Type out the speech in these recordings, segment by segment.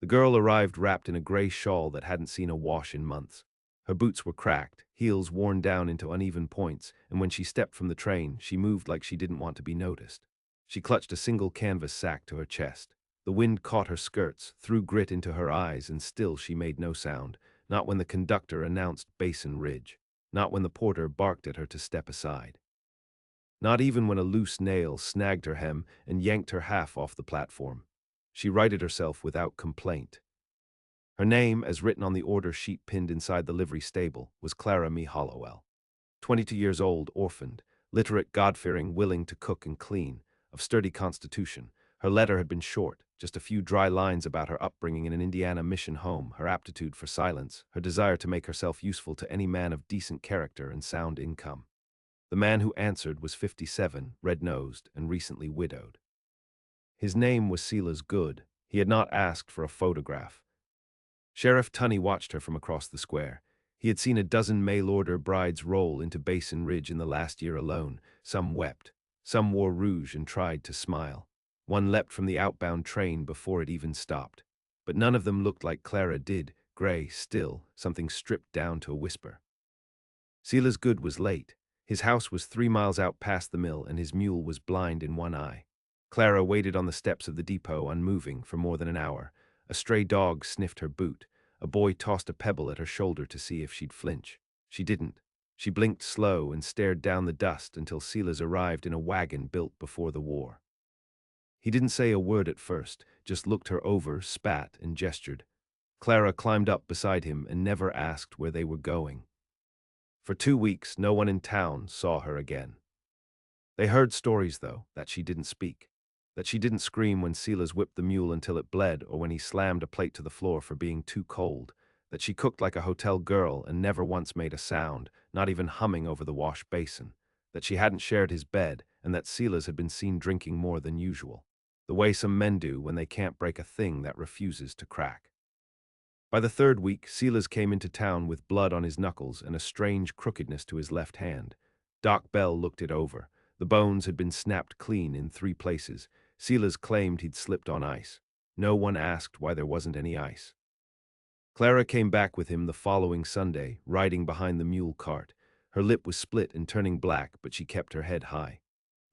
The girl arrived wrapped in a gray shawl that hadn't seen a wash in months. Her boots were cracked, heels worn down into uneven points, and when she stepped from the train, she moved like she didn't want to be noticed. She clutched a single canvas sack to her chest. The wind caught her skirts, threw grit into her eyes, and still she made no sound, not when the conductor announced Basin Ridge, not when the porter barked at her to step aside. Not even when a loose nail snagged her hem and yanked her half off the platform. She righted herself without complaint. Her name, as written on the order sheet pinned inside the livery stable, was Clara Me Hollowell. 22 years old, orphaned, literate, God-fearing, willing to cook and clean, of sturdy constitution. Her letter had been short, just a few dry lines about her upbringing in an Indiana mission home, her aptitude for silence, her desire to make herself useful to any man of decent character and sound income. The man who answered was 57, red-nosed, and recently widowed. His name was Silas Good. He had not asked for a photograph. Sheriff Tunney watched her from across the square. He had seen a dozen mail-order brides roll into Basin Ridge in the last year alone. Some wept. Some wore rouge and tried to smile. One leapt from the outbound train before it even stopped. But none of them looked like Clara did, gray, still, something stripped down to a whisper. Silas Good was late. His house was 3 miles out past the mill, and his mule was blind in one eye. Clara waited on the steps of the depot, unmoving, for more than an hour. A stray dog sniffed her boot. A boy tossed a pebble at her shoulder to see if she'd flinch. She didn't. She blinked slow and stared down the dust until Silas arrived in a wagon built before the war. He didn't say a word at first, just looked her over, spat, and gestured. Clara climbed up beside him and never asked where they were going. For 2 weeks, no one in town saw her again. They heard stories, though, that she didn't speak, that she didn't scream when Silas whipped the mule until it bled or when he slammed a plate to the floor for being too cold, that she cooked like a hotel girl and never once made a sound, not even humming over the wash basin, that she hadn't shared his bed, and that Silas had been seen drinking more than usual, the way some men do when they can't break a thing that refuses to crack. By the 3rd week, Silas came into town with blood on his knuckles and a strange crookedness to his left hand. Doc Bell looked it over. The bones had been snapped clean in 3 places. Silas claimed he'd slipped on ice. No one asked why there wasn't any ice. Clara came back with him the following Sunday, riding behind the mule cart. Her lip was split and turning black, but she kept her head high.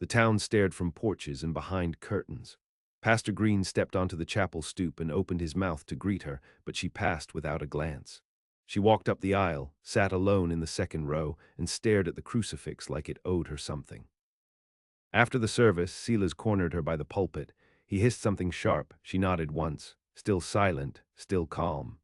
The town stared from porches and behind curtains. Pastor Green stepped onto the chapel stoop and opened his mouth to greet her, but she passed without a glance. She walked up the aisle, sat alone in the 2nd row, and stared at the crucifix like it owed her something. After the service, Silas cornered her by the pulpit. He hissed something sharp. She nodded once, still silent, still calm.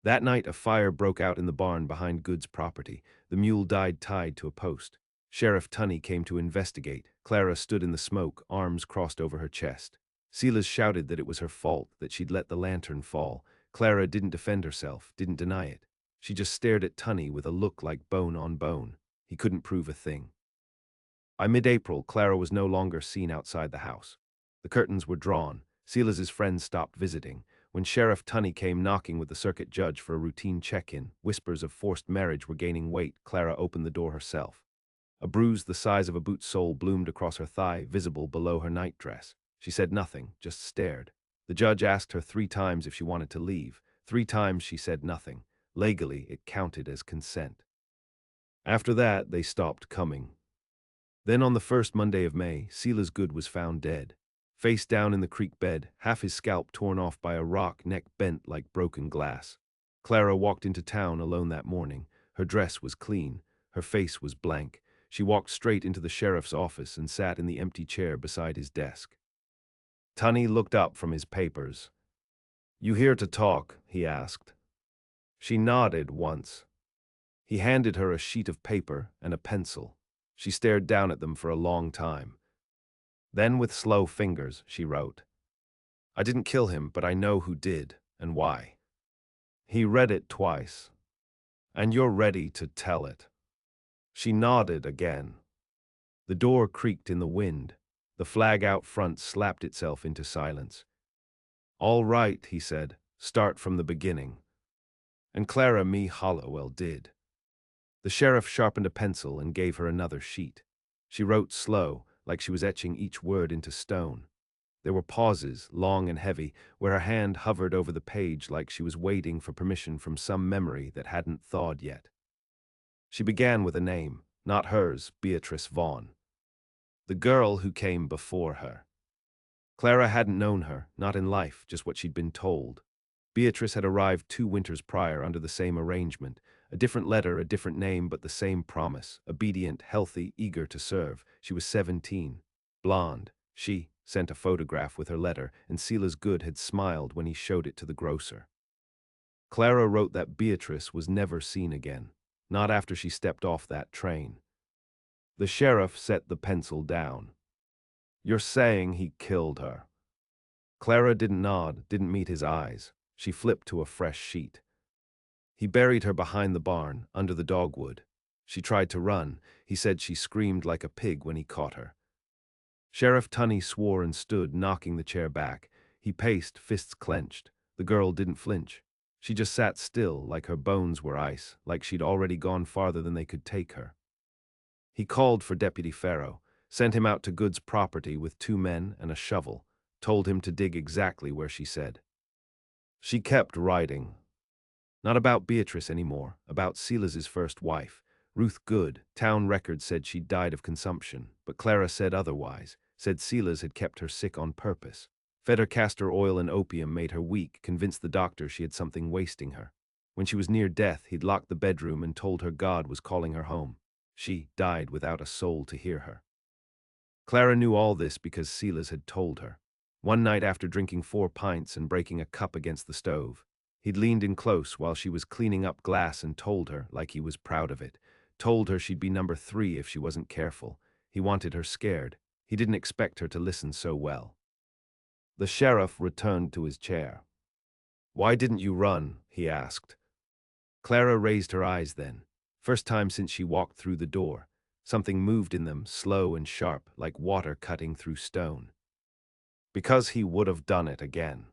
That night, a fire broke out in the barn behind Good's property. The mule died tied to a post. Sheriff Tunney came to investigate. Clara stood in the smoke, arms crossed over her chest. Silas shouted that it was her fault, that she'd let the lantern fall. Clara didn't defend herself, didn't deny it. She just stared at Tunney with a look like bone on bone. He couldn't prove a thing. By mid-April, Clara was no longer seen outside the house. The curtains were drawn. Silas's friends stopped visiting. When Sheriff Tunney came knocking with the circuit judge for a routine check-in, whispers of forced marriage were gaining weight. Clara opened the door herself. A bruise the size of a boot sole bloomed across her thigh, visible below her nightdress. She said nothing, just stared. The judge asked her 3 times if she wanted to leave. 3 times she said nothing. Legally, it counted as consent. After that, they stopped coming. Then on the first Monday of May, Silas Good was found dead. Face down in the creek bed, half his scalp torn off by a rock, neck bent like broken glass. Clara walked into town alone that morning. Her dress was clean. Her face was blank. She walked straight into the sheriff's office and sat in the empty chair beside his desk. Tunney looked up from his papers. "You here to talk?" he asked. She nodded once. He handed her a sheet of paper and a pencil. She stared down at them for a long time. Then, with slow fingers, she wrote, "I didn't kill him, but I know who did and why." He read it twice. "And you're ready to tell it?" She nodded again. The door creaked in the wind. The flag out front slapped itself into silence. "All right," he said, "start from the beginning." And Clara Me Hollowell did. The sheriff sharpened a pencil and gave her another sheet. She wrote slow, like she was etching each word into stone. There were pauses, long and heavy, where her hand hovered over the page like she was waiting for permission from some memory that hadn't thawed yet. She began with a name, not hers, Beatrice Vaughn. The girl who came before her. Clara hadn't known her, not in life, just what she'd been told. Beatrice had arrived 2 winters prior under the same arrangement. A different letter, a different name, but the same promise. Obedient, healthy, eager to serve. She was 17. Blonde. She sent a photograph with her letter, and Silas Good had smiled when he showed it to the grocer. Clara wrote that Beatrice was never seen again. Not after she stepped off that train. The sheriff set the pencil down. "You're saying he killed her?" Clara didn't nod, didn't meet his eyes. She flipped to a fresh sheet. "He buried her behind the barn, under the dogwood. She tried to run. He said she screamed like a pig when he caught her." Sheriff Tunney swore and stood, knocking the chair back. He paced, fists clenched. The girl didn't flinch. She just sat still, like her bones were ice, like she'd already gone farther than they could take her. He called for Deputy Farrow, sent him out to Good's property with 2 men and a shovel, told him to dig exactly where she said. She kept writing. Not about Beatrice anymore, about Silas's first wife, Ruth Good. Town records said she'd died of consumption, but Clara said otherwise, said Silas had kept her sick on purpose. Fed her castor oil and opium made her weak, convinced the doctor she had something wasting her. When she was near death, he'd locked the bedroom and told her God was calling her home. She died without a soul to hear her. Clara knew all this because Silas had told her. One night after drinking 4 pints and breaking a cup against the stove, he'd leaned in close while she was cleaning up glass and told her, like he was proud of it, told her she'd be number 3 if she wasn't careful. He wanted her scared. He didn't expect her to listen so well. The sheriff returned to his chair. "Why didn't you run?" he asked. Clara raised her eyes then. First time since she walked through the door. Something moved in them, slow and sharp, like water cutting through stone. Because he would have done it again.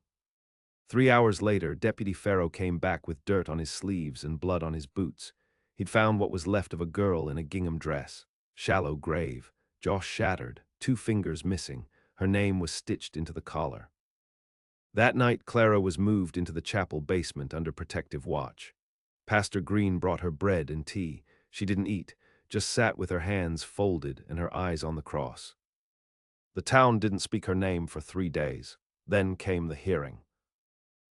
3 hours later, Deputy Farrow came back with dirt on his sleeves and blood on his boots. He'd found what was left of a girl in a gingham dress. Shallow grave, jaw shattered, 2 fingers missing. Her name was stitched into the collar. That night, Clara was moved into the chapel basement under protective watch. Pastor Green brought her bread and tea. She didn't eat, just sat with her hands folded and her eyes on the cross. The town didn't speak her name for 3 days. Then came the hearing.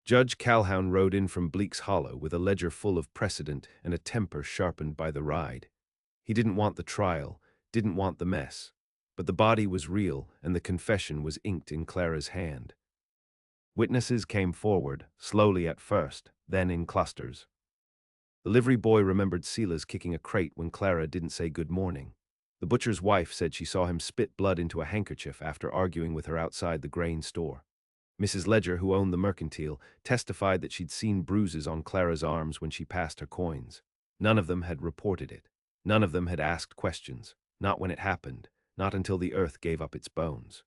Judge Calhoun rode in from Bleak's Hollow with a ledger full of precedent and a temper sharpened by the ride. He didn't want the trial, didn't want the mess. But the body was real, and the confession was inked in Clara's hand. Witnesses came forward, slowly at first, then in clusters. The livery boy remembered Silas kicking a crate when Clara didn't say good morning. The butcher's wife said she saw him spit blood into a handkerchief after arguing with her outside the grain store. Mrs. Ledger, who owned the mercantile, testified that she'd seen bruises on Clara's arms when she passed her coins. None of them had reported it. None of them had asked questions. Not when it happened. Not until the earth gave up its bones.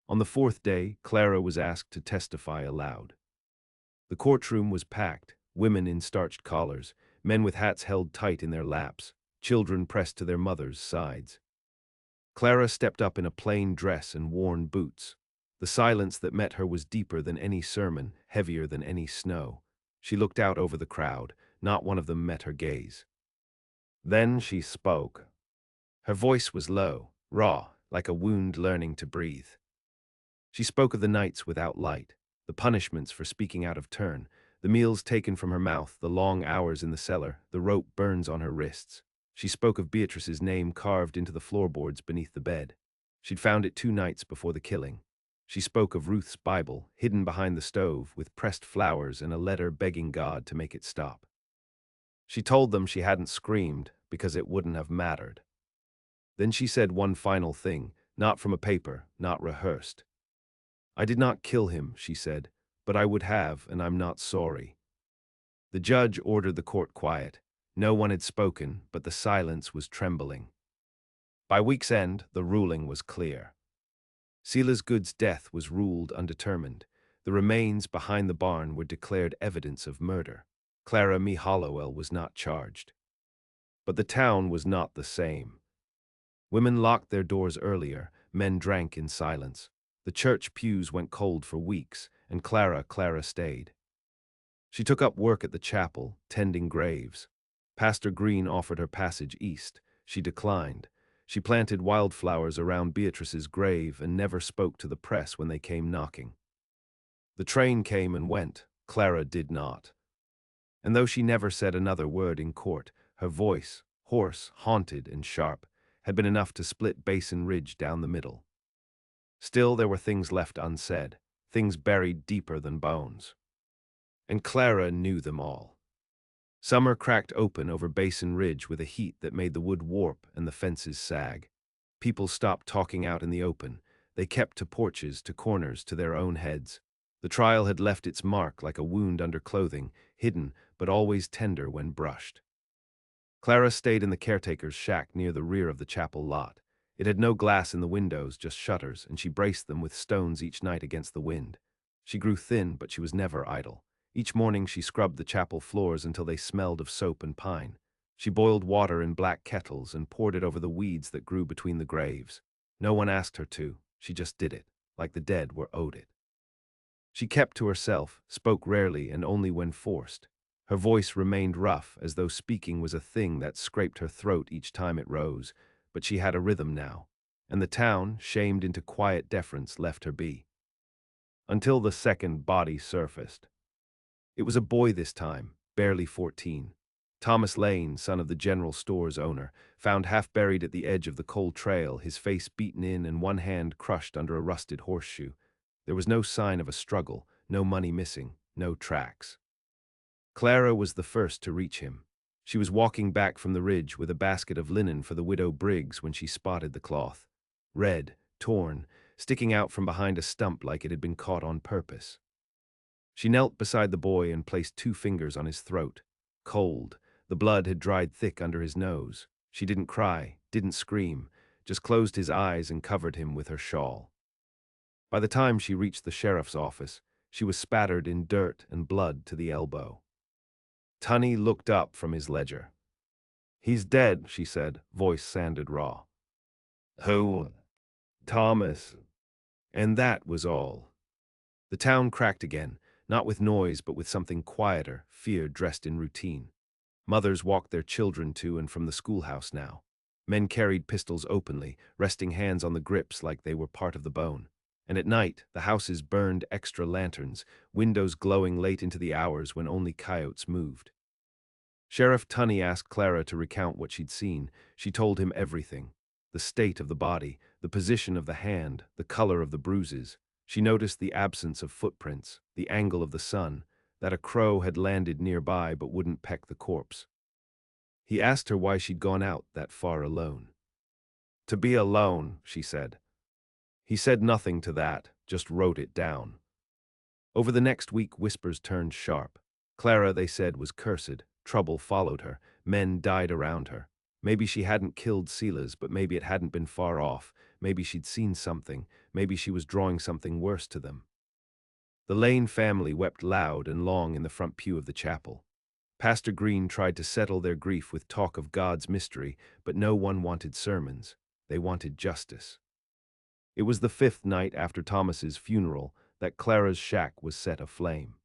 On the 4th day, Clara was asked to testify aloud. The courtroom was packed, women in starched collars, men with hats held tight in their laps, children pressed to their mothers' sides. Clara stepped up in a plain dress and worn boots. The silence that met her was deeper than any sermon, heavier than any snow. She looked out over the crowd. Not one of them met her gaze. Then she spoke. Her voice was low, raw, like a wound learning to breathe. She spoke of the nights without light, the punishments for speaking out of turn, the meals taken from her mouth, the long hours in the cellar, the rope burns on her wrists. She spoke of Beatrice's name carved into the floorboards beneath the bed. She'd found it 2 nights before the killing. She spoke of Ruth's Bible, hidden behind the stove, with pressed flowers and a letter begging God to make it stop. She told them she hadn't screamed because it wouldn't have mattered. Then she said one final thing, not from a paper, not rehearsed. "I did not kill him," she said, "but I would have, and I'm not sorry." The judge ordered the court quiet. No one had spoken, but the silence was trembling. By week's end, the ruling was clear. Silas Good's death was ruled undetermined. The remains behind the barn were declared evidence of murder. Clara Me Hollowell was not charged. But the town was not the same. Women locked their doors earlier, men drank in silence. The church pews went cold for weeks, and Clara stayed. She took up work at the chapel, tending graves. Pastor Green offered her passage east. She declined. She planted wildflowers around Beatrice's grave and never spoke to the press when they came knocking. The train came and went. Clara did not. And though she never said another word in court, her voice, hoarse, haunted, and sharp, had been enough to split Basin Ridge down the middle. Still, there were things left unsaid, things buried deeper than bones. And Clara knew them all. Summer cracked open over Basin Ridge with a heat that made the wood warp and the fences sag. People stopped talking out in the open. They kept to porches, to corners, to their own heads. The trial had left its mark like a wound under clothing, hidden but always tender when brushed. Clara stayed in the caretaker's shack near the rear of the chapel lot. It had no glass in the windows, just shutters, and she braced them with stones each night against the wind. She grew thin, but she was never idle. Each morning she scrubbed the chapel floors until they smelled of soap and pine. She boiled water in black kettles and poured it over the weeds that grew between the graves. No one asked her to. She just did it, like the dead were owed it. She kept to herself, spoke rarely and only when forced. Her voice remained rough, as though speaking was a thing that scraped her throat each time it rose, but she had a rhythm now, and the town, shamed into quiet deference, left her be. Until the second body surfaced. It was a boy this time, barely 14. Thomas Lane, son of the general store's owner, found half buried at the edge of the cold trail, his face beaten in and one hand crushed under a rusted horseshoe. There was no sign of a struggle, no money missing, no tracks. Clara was the first to reach him. She was walking back from the ridge with a basket of linen for the widow Briggs when she spotted the cloth. Red, torn, sticking out from behind a stump like it had been caught on purpose. She knelt beside the boy and placed 2 fingers on his throat. Cold, the blood had dried thick under his nose. She didn't cry, didn't scream, just closed his eyes and covered him with her shawl. By the time she reached the sheriff's office, she was spattered in dirt and blood to the elbow. Tunney looked up from his ledger. "He's dead," she said, voice sanded raw. "Who?" "Thomas." And that was all. The town cracked again, not with noise but with something quieter, fear dressed in routine. Mothers walked their children to and from the schoolhouse now. Men carried pistols openly, resting hands on the grips like they were part of the bone. And at night, the houses burned extra lanterns, windows glowing late into the hours when only coyotes moved. Sheriff Tunney asked Clara to recount what she'd seen. She told him everything. The state of the body, the position of the hand, the color of the bruises. She noticed the absence of footprints, the angle of the sun, that a crow had landed nearby but wouldn't peck the corpse. He asked her why she'd gone out that far alone. "To be alone," she said. He said nothing to that, just wrote it down. Over the next week, whispers turned sharp. Clara, they said, was cursed. Trouble followed her. Men died around her. Maybe she hadn't killed Silas, but maybe it hadn't been far off. Maybe she'd seen something. Maybe she was drawing something worse to them. The Lane family wept loud and long in the front pew of the chapel. Pastor Green tried to settle their grief with talk of God's mystery, but no one wanted sermons. They wanted justice. It was the 5th night after Thomas's funeral that Clara's shack was set aflame.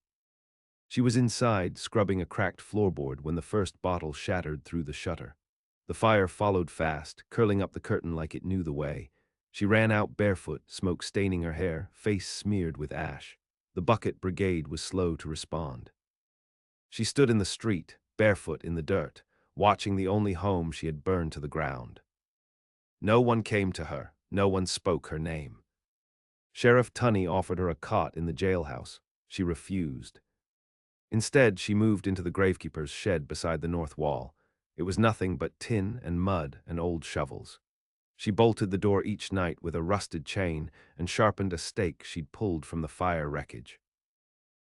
She was inside, scrubbing a cracked floorboard when the first bottle shattered through the shutter. The fire followed fast, curling up the curtain like it knew the way. She ran out barefoot, smoke staining her hair, face smeared with ash. The bucket brigade was slow to respond. She stood in the street, barefoot in the dirt, watching the only home she had burned to the ground. No one came to her. No one spoke her name. Sheriff Tunney offered her a cot in the jailhouse. She refused. Instead, she moved into the gravekeeper's shed beside the north wall. It was nothing but tin and mud and old shovels. She bolted the door each night with a rusted chain and sharpened a stake she'd pulled from the fire wreckage.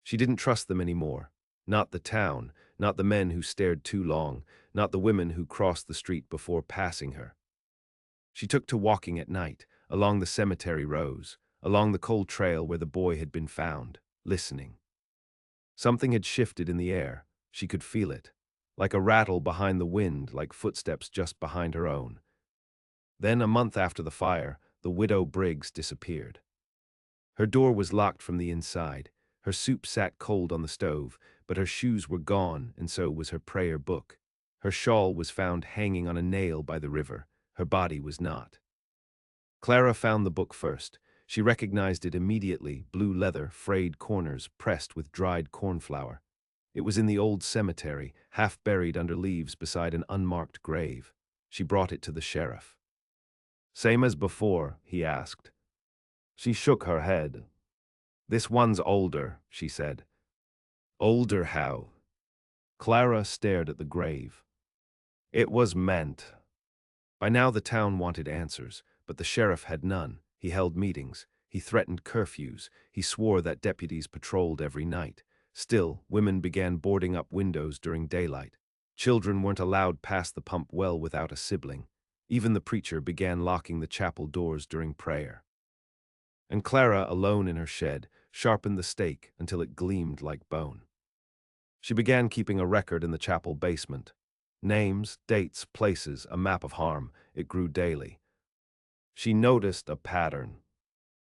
She didn't trust them anymore. Not the town, not the men who stared too long, not the women who crossed the street before passing her. She took to walking at night, along the cemetery rows, along the cold trail where the boy had been found, listening. Something had shifted in the air. She could feel it, like a rattle behind the wind, like footsteps just behind her own. Then, a month after the fire, the widow Briggs disappeared. Her door was locked from the inside. Her soup sat cold on the stove, but her shoes were gone, and so was her prayer book. Her shawl was found hanging on a nail by the river. Her body was not. Clara found the book first. She recognized it immediately, blue leather, frayed corners, pressed with dried cornflour. It was in the old cemetery, half buried under leaves beside an unmarked grave. She brought it to the sheriff. "Same as before?" he asked. She shook her head. "This one's older," she said. "Older how?" Clara stared at the grave. "It was meant." By now the town wanted answers, but the sheriff had none. He held meetings. He threatened curfews. He swore that deputies patrolled every night. Still, women began boarding up windows during daylight. Children weren't allowed past the pump well without a sibling. Even the preacher began locking the chapel doors during prayer. And Clara, alone in her shed, sharpened the stake until it gleamed like bone. She began keeping a record in the chapel basement. Names, dates, places, a map of harm. It grew daily. She noticed a pattern.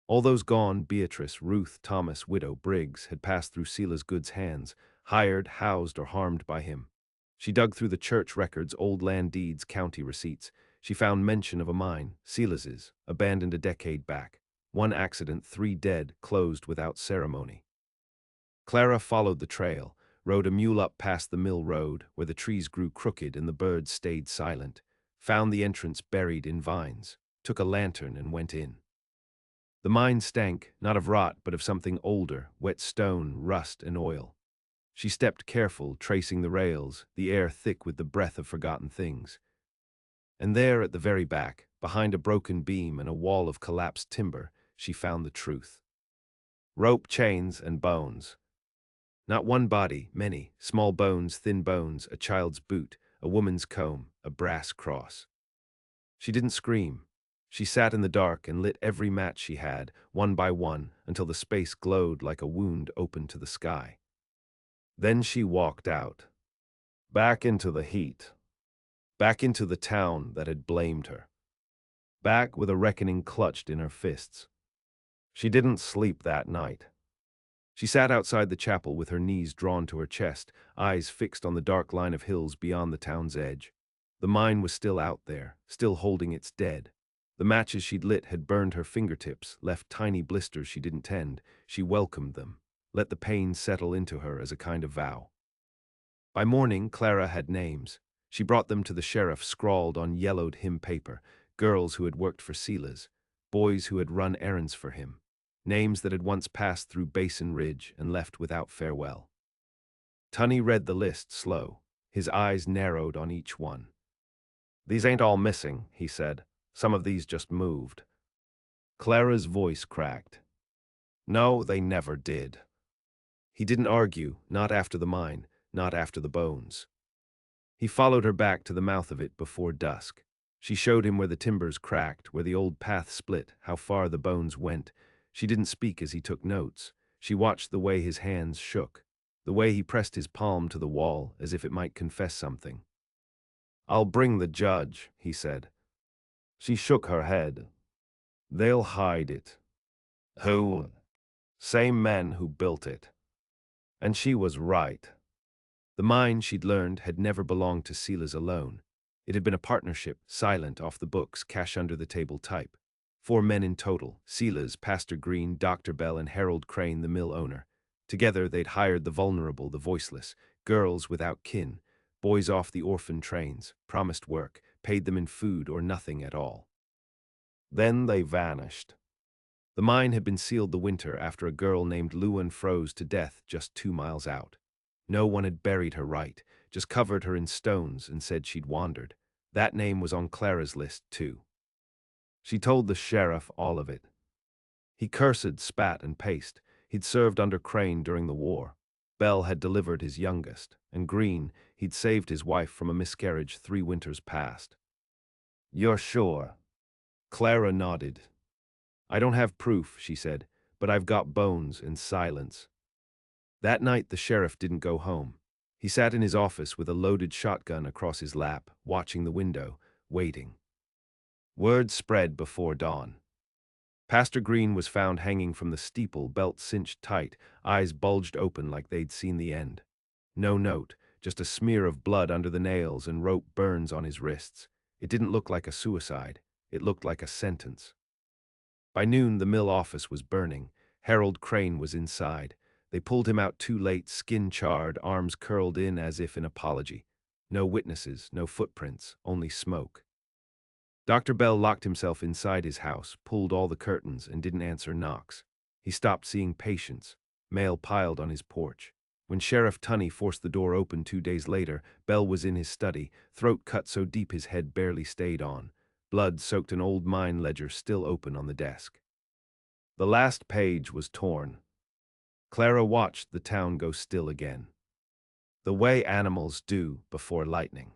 All those gone, Beatrice, Ruth, Thomas, widow, Briggs, had passed through Sela's Good's hands, hired, housed, or harmed by him. She dug through the church records, old land deeds, county receipts. She found mention of a mine, Selas's, abandoned a decade back. One accident, 3 dead, closed without ceremony. Clara followed the trail, rode a mule up past the mill road, where the trees grew crooked and the birds stayed silent, found the entrance buried in vines, took a lantern and went in. The mine stank, not of rot, but of something older, wet stone, rust, and oil. She stepped careful, tracing the rails, the air thick with the breath of forgotten things. And there, at the very back, behind a broken beam and a wall of collapsed timber, she found the truth. Rope, chains, and bones. Not one body, many, small bones, thin bones, a child's boot, a woman's comb, a brass cross. She didn't scream. She sat in the dark and lit every match she had, one by one, until the space glowed like a wound open to the sky. Then she walked out. Back into the heat. Back into the town that had blamed her. Back with a reckoning clutched in her fists. She didn't sleep that night. She sat outside the chapel with her knees drawn to her chest, eyes fixed on the dark line of hills beyond the town's edge. The mine was still out there, still holding its dead. The matches she'd lit had burned her fingertips, left tiny blisters she didn't tend. She welcomed them, let the pain settle into her as a kind of vow. By morning, Clara had names. She brought them to the sheriff scrawled on yellowed hymn paper, girls who had worked for Silas, boys who had run errands for him, names that had once passed through Basin Ridge and left without farewell. Tunney read the list slow, his eyes narrowed on each one. "These ain't all missing," he said. "Some of these just moved." Clara's voice cracked. "No, they never did." He didn't argue, not after the mine, not after the bones. He followed her back to the mouth of it before dusk. She showed him where the timbers cracked, where the old path split, how far the bones went. She didn't speak as he took notes. She watched the way his hands shook, the way he pressed his palm to the wall as if it might confess something. "I'll bring the judge," he said. She shook her head. "They'll hide it." "Who?" "Same men who built it." And she was right. The mine, she'd learned, had never belonged to Silas alone. It had been a partnership, silent, off the books, cash under the table type. 4 men in total, Silas, Pastor Green, Dr. Bell, and Harold Crane, the mill owner. Together they'd hired the vulnerable, the voiceless, girls without kin, boys off the orphan trains, promised work, paid them in food or nothing at all. Then they vanished. The mine had been sealed the winter after a girl named Luan froze to death just 2 miles out. No one had buried her right, just covered her in stones and said she'd wandered. That name was on Clara's list, too. She told the sheriff all of it. He cursed, spat, and paced. He'd served under Crane during the war. Bell had delivered his youngest, and Green, he'd saved his wife from a miscarriage 3 winters past. "You're sure?" Clara nodded. "I don't have proof," she said, "but I've got bones and silence." That night the sheriff didn't go home. He sat in his office with a loaded shotgun across his lap, watching the window, waiting. Word spread before dawn. Pastor Green was found hanging from the steeple, belt cinched tight, eyes bulged open like they'd seen the end. No note, just a smear of blood under the nails and rope burns on his wrists. It didn't look like a suicide. It looked like a sentence. By noon, the mill office was burning. Harold Crane was inside. They pulled him out too late, skin charred, arms curled in as if in apology. No witnesses, no footprints, only smoke. Dr. Bell locked himself inside his house, pulled all the curtains, and didn't answer knocks. He stopped seeing patients. Mail piled on his porch. When Sheriff Tunney forced the door open 2 days later, Bell was in his study, throat cut so deep his head barely stayed on. Blood soaked an old mine ledger still open on the desk. The last page was torn. Clara watched the town go still again. The way animals do before lightning.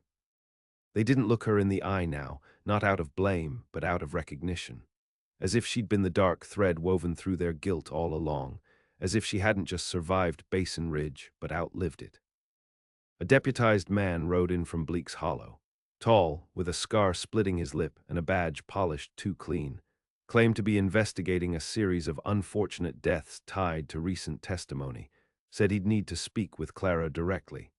They didn't look her in the eye now, not out of blame, but out of recognition. As if she'd been the dark thread woven through their guilt all along, as if she hadn't just survived Basin Ridge, but outlived it. A deputized man rode in from Bleak's Hollow. Tall, with a scar splitting his lip and a badge polished too clean, claimed to be investigating a series of unfortunate deaths tied to recent testimony, said he'd need to speak with Clara directly.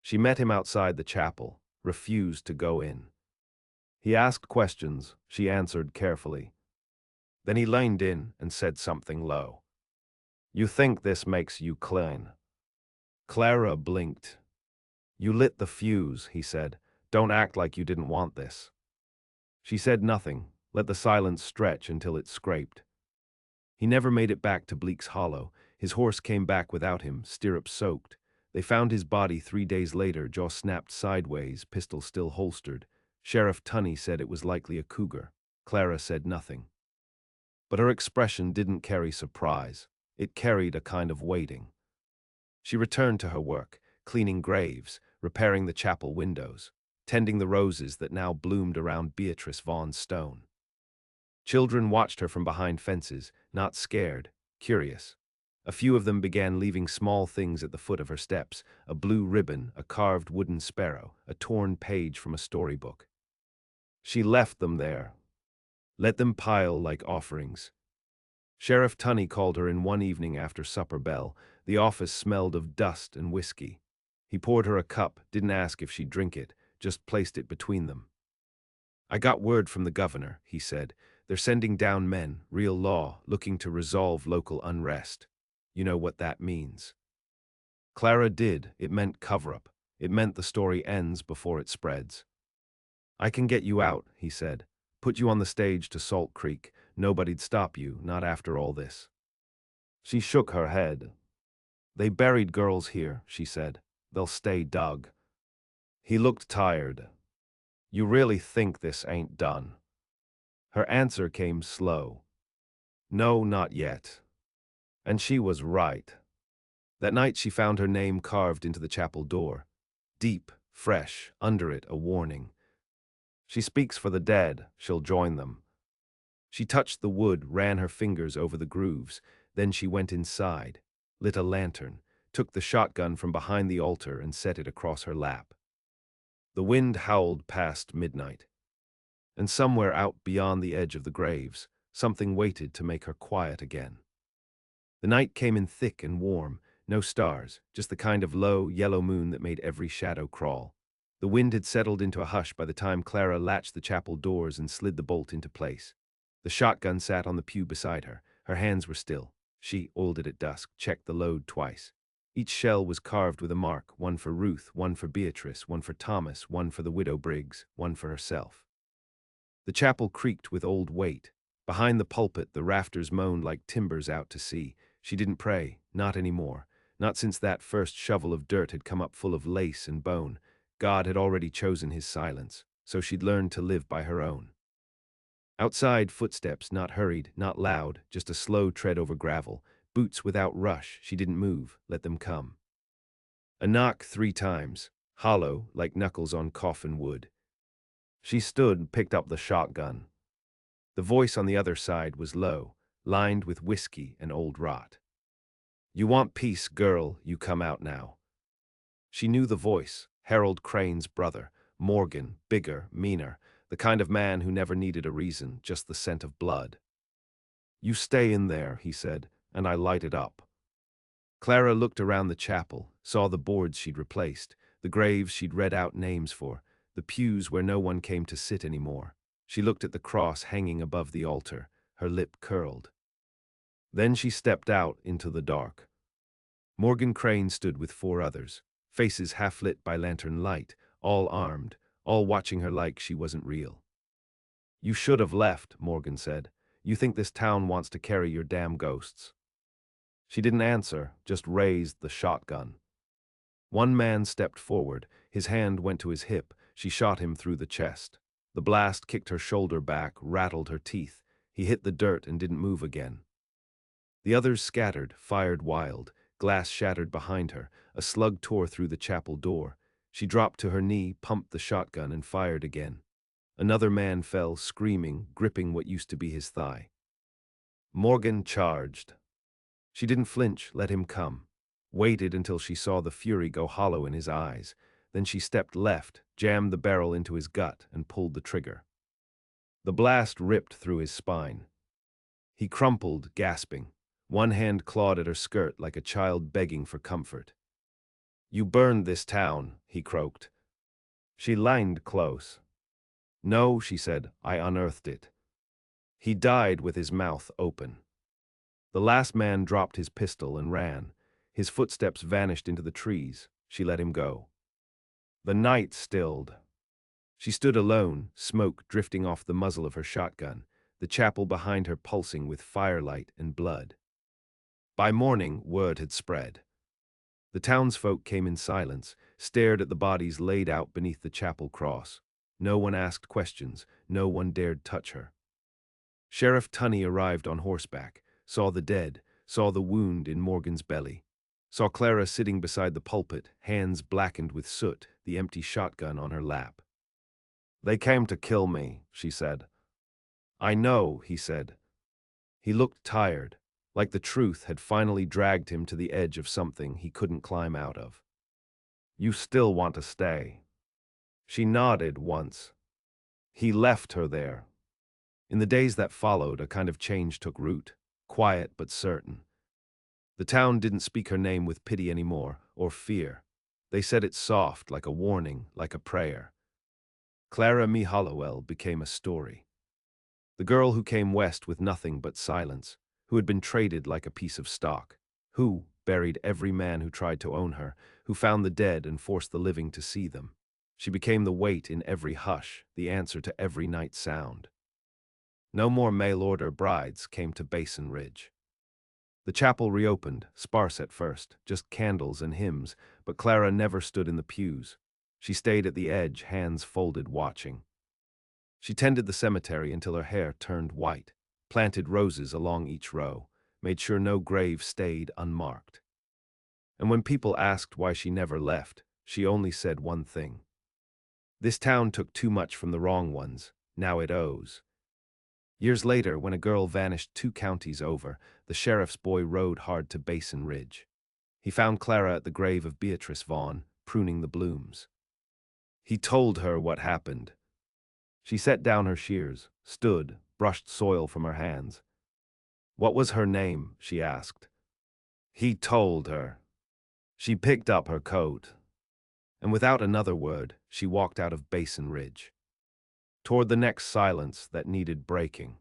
She met him outside the chapel, refused to go in. He asked questions, she answered carefully. Then he leaned in and said something low. "You think this makes you clean?" Clara blinked. "You lit the fuse," he said. "Don't act like you didn't want this." She said nothing, let the silence stretch until it scraped. He never made it back to Bleak's Hollow. His horse came back without him, stirrups soaked. They found his body 3 days later, jaw snapped sideways, pistol still holstered. Sheriff Tunney said it was likely a cougar. Clara said nothing. But her expression didn't carry surprise. It carried a kind of waiting. She returned to her work, cleaning graves, repairing the chapel windows, tending the roses that now bloomed around Beatrice Vaughn's stone. Children watched her from behind fences, not scared, curious. A few of them began leaving small things at the foot of her steps, a blue ribbon, a carved wooden sparrow, a torn page from a storybook. She left them there. Let them pile like offerings. Sheriff Tunney called her in one evening after supper bell. The office smelled of dust and whiskey. He poured her a cup, didn't ask if she'd drink it, just placed it between them. "I got word from the governor," he said. "They're sending down men, real law, looking to resolve local unrest. You know what that means." Clara did. It meant cover-up. It meant the story ends before it spreads. "I can get you out," he said. "Put you on the stage to Salt Creek. Nobody'd stop you, not after all this." She shook her head. "They buried girls here," she said. "They'll stay dug." He looked tired. "You really think this ain't done?" Her answer came slow. "No, not yet." And she was right. That night she found her name carved into the chapel door. Deep, fresh, under it a warning. "She speaks for the dead, she'll join them." She touched the wood, ran her fingers over the grooves. Then she went inside, lit a lantern, took the shotgun from behind the altar and set it across her lap. The wind howled past midnight. And somewhere out beyond the edge of the graves, something waited to make her quiet again. The night came in thick and warm, no stars, just the kind of low, yellow moon that made every shadow crawl. The wind had settled into a hush by the time Clara latched the chapel doors and slid the bolt into place. The shotgun sat on the pew beside her. Her hands were still. She, oiled it at dusk, checked the load twice. Each shell was carved with a mark, one for Ruth, one for Beatrice, one for Thomas, one for the widow Briggs, one for herself. The chapel creaked with old weight. Behind the pulpit, the rafters moaned like timbers out to sea. She didn't pray, not anymore. Not since that first shovel of dirt had come up full of lace and bone. God had already chosen his silence, so she'd learned to live by her own. Outside, footsteps, not hurried, not loud, just a slow tread over gravel. Boots without rush, she didn't move, let them come. A knock 3 times, hollow, like knuckles on coffin wood. She stood, picked up the shotgun. The voice on the other side was low, lined with whiskey and old rot. "You want peace, girl, you come out now." She knew the voice, Harold Crane's brother, Morgan, bigger, meaner, the kind of man who never needed a reason, just the scent of blood. "You stay in there," he said, and I lighted up. Clara looked around the chapel, saw the boards she'd replaced, the graves she'd read out names for, the pews where no one came to sit anymore. She looked at the cross hanging above the altar, her lip curled. Then she stepped out into the dark. Morgan Crane stood with 4 others, faces half-lit by lantern light, all armed, all watching her like she wasn't real. "You should have left," Morgan said. "You think this town wants to carry your damn ghosts." She didn't answer, just raised the shotgun. One man stepped forward, his hand went to his hip, she shot him through the chest. The blast kicked her shoulder back, rattled her teeth. He hit the dirt and didn't move again. The others scattered, fired wild, glass shattered behind her, a slug tore through the chapel door. She dropped to her knee, pumped the shotgun, and fired again. Another man fell, screaming, gripping what used to be his thigh. Morgan charged. She didn't flinch, let him come. Waited until she saw the fury go hollow in his eyes. Then she stepped left, jammed the barrel into his gut, and pulled the trigger. The blast ripped through his spine. He crumpled, gasping. One hand clawed at her skirt like a child begging for comfort. "You burned this town," he croaked. She leaned close. "No," she said, "I unearthed it." He died with his mouth open. The last man dropped his pistol and ran. His footsteps vanished into the trees. She let him go. The night stilled. She stood alone, smoke drifting off the muzzle of her shotgun, the chapel behind her pulsing with firelight and blood. By morning, word had spread. The townsfolk came in silence, stared at the bodies laid out beneath the chapel cross. No one asked questions, no one dared touch her. Sheriff Tunney arrived on horseback, saw the dead, saw the wound in Morgan's belly, saw Clara sitting beside the pulpit, hands blackened with soot, the empty shotgun on her lap. "They came to kill me," she said. "I know," he said. He looked tired, like the truth had finally dragged him to the edge of something he couldn't climb out of. "You still want to stay?" She nodded once. He left her there. In the days that followed, a kind of change took root, quiet but certain. The town didn't speak her name with pity anymore, or fear. They said it soft, like a warning, like a prayer. Clara Me Hollowell became a story. The girl who came west with nothing but silence, who had been traded like a piece of stock, who buried every man who tried to own her, who found the dead and forced the living to see them. She became the weight in every hush, the answer to every night sound. No more mail-order brides came to Basin Ridge. The chapel reopened, sparse at first, just candles and hymns, but Clara never stood in the pews. She stayed at the edge, hands folded, watching. She tended the cemetery until her hair turned white, planted roses along each row, made sure no grave stayed unmarked. And when people asked why she never left, she only said one thing. This town took too much from the wrong ones, now it owes. Years later, when a girl vanished 2 counties over, the sheriff's boy rode hard to Basin Ridge. He found Clara at the grave of Beatrice Vaughn, pruning the blooms. He told her what happened. She set down her shears, stood, brushed soil from her hands. "What was her name?" she asked. He told her. She picked up her coat, and without another word, she walked out of Basin Ridge, toward the next silence that needed breaking.